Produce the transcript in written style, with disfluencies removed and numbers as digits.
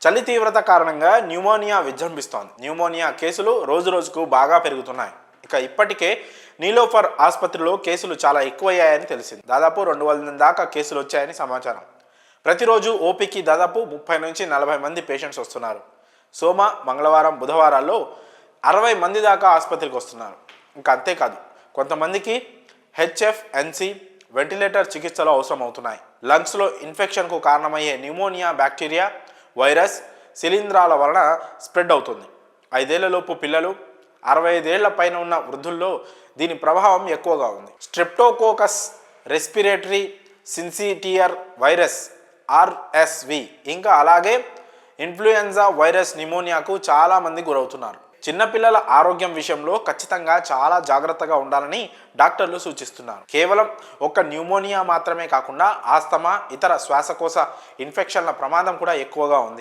చలి తీవ్రత కారణంగా న్యూమోనియా విజృంభిస్తోంది. న్యూమోనియా కేసులు రోజురోజుకు బాగా పెరుగుతున్నాయి. ఇక ఇప్పటికే నీలోఫర్ ఆసుపత్రిలో కేసులు చాలా ఎక్కువయ్యాయని తెలిసింది. దాదాపు 200 దాకా కేసులు వచ్చాయని సమాచారం. ప్రతిరోజు ఓపీకి దాదాపు 30 నుంచి 40 మంది పేషెంట్స్ వస్తున్నారు. సోమ, మంగళవారం, బుధవారాల్లో 60 మంది దాకా ఆసుపత్రికి వస్తున్నారు. ఇంకా అంతేకాదు, కొంతమందికి హెచ్ఎఫ్ఎన్సి వెంటిలేటర్ చికిత్సలు అవసరం అవుతున్నాయి. లంగ్స్లో ఇన్ఫెక్షన్కు కారణమయ్యే న్యూమోనియా బ్యాక్టీరియా, వైరస్, శిలీంధ్రాల వలన స్ప్రెడ్ అవుతుంది. 5 ఏళ్లలోపు పిల్లలు, 65 ఏళ్ల పైన ఉన్న వృద్ధుల్లో దీని ప్రభావం ఎక్కువగా ఉంది. స్ట్రెప్టోకోకస్ రెస్పిరేటరీ సిన్సిటియర్ వైరస్ ఆర్ఎస్వి, ఇంకా అలాగే ఇన్ఫ్లుయెంజా వైరస్ న్యూమోనియాకు చాలామంది గురవుతున్నారు. చిన్నపిల్లల ఆరోగ్యం విషయంలో ఖచ్చితంగా చాలా జాగ్రత్తగా ఉండాలని డాక్టర్లు సూచిస్తున్నారు. కేవలం ఒక న్యూమోనియా మాత్రమే కాకుండా ఆస్తమా, ఇతర శ్వాసకోశ ఇన్ఫెక్షన్ల ప్రమాదం కూడా ఎక్కువగా ఉంది.